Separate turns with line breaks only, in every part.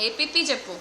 APP చెప్పు.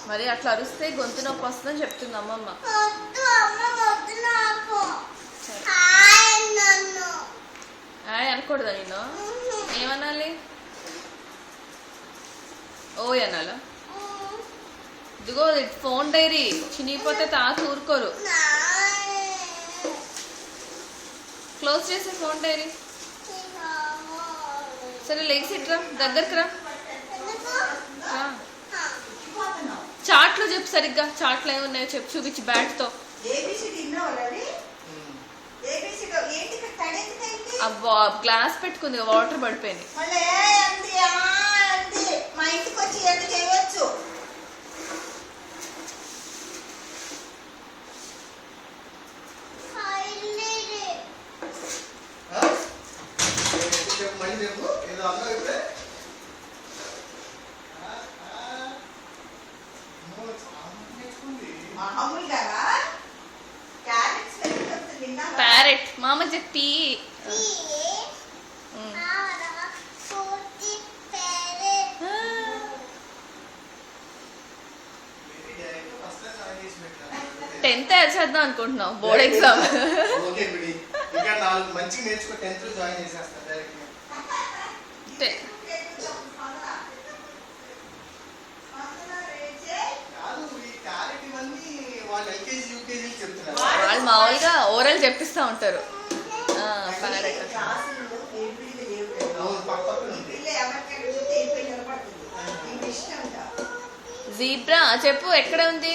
మరి అట్లా అరిస్తే గొంతు నొప్పి వస్తుందని చెప్తుంది అమ్మమ్మ. అనకూడదా నేను? ఏమనాలి? ఓ అనాలా? ఇదిగో ఫోన్ డైరీ చినిగిపోతే తాత ఊరుకోరు. క్లోజ్ చేసే ఫోన్ డైరీ. సరే లేచి ఇట్రా, దగ్గరికి రా. చాట్లో చెప్పు సరిగ్గా. చాట్లో ఏమున్నాయో చెప్పు, చూపించి బ్యాట్తో. అబ్బా గ్లాస్ పెట్టుకుంది, వాటర్ పడిపోయింది. ప్యారెట్ మామ చెప్పి. టెన్త్ చేద్దాం అనుకుంటున్నావు, బోర్డ్ ఎగ్జామ్. వాళ్ళు మామూలుగా ఓరల్ చెప్పిస్తా ఉంటారు. జీబ్రా చెప్పు, ఎక్కడ ఉంది?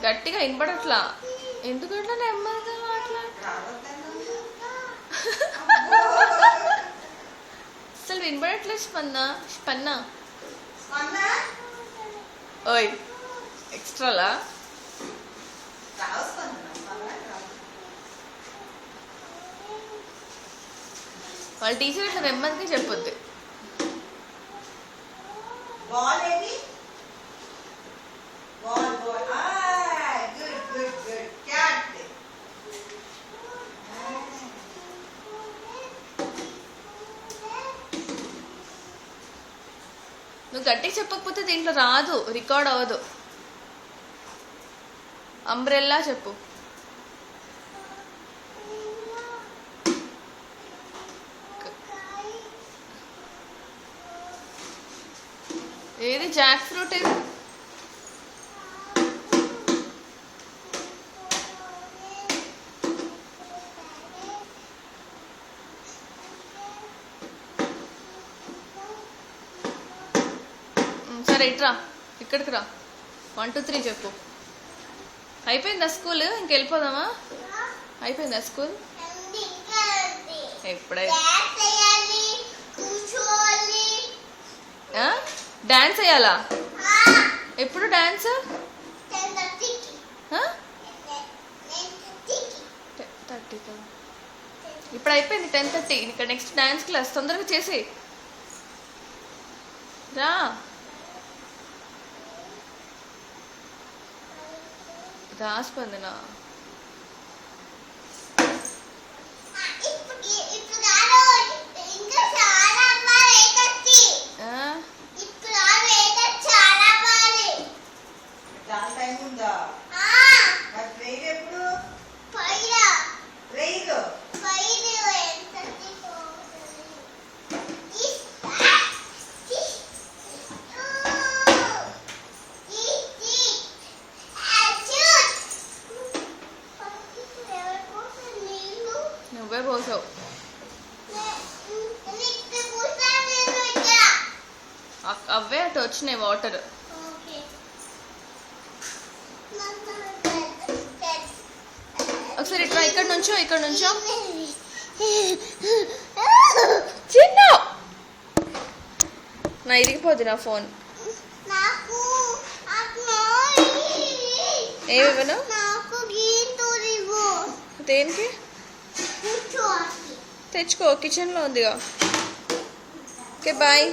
గట్టిగా వినపడట్లా. ఎందుకట్లా నెమ్మదిగా అసలు వినపడట్లేదు. స్పన్న ఓయ్ ఎక్స్ట్రాలా? వాళ్ళ టీచర్ ఇట్లా నెమ్మదిగా చెప్పొద్దు. నువ్వు గట్టిగా చెప్పకపోతే దీంట్లో రాదు, రికార్డ్ అవ్వదు. అంబ్రెల్లా చెప్పు. ఏది జాక్ ఫ్రూట్? ఏది సరే ఇట్రా, ఇక్కడికి రా. 1 2 3 చెప్పు. అయిపోయిందా స్కూల్? ఇంకెళ్ళిపోదామా? అయిపోయిందా స్కూల్? ఎప్పుడైతే డాన్స్ వేయాలా? ఎప్పుడు డాన్స్? ఇప్పుడు అయిపోయింది 10:30. ఇక్కడ నెక్స్ట్ డాన్స్ క్లాస్. తొందరగా చేసి రా. దాస్పందన నువ్వే పోసావు. అవే అటు వచ్చినాయి వాటర్. ఒకసారి ఇట్లా ఇక్కడ నుంచో చిన్న నా ఇరిగిపోద్ది నా ఫోన్. ఏమివ్వను దేనికి? తెచ్చుకో, కిచెన్లో ఉందిగా. Okay bye.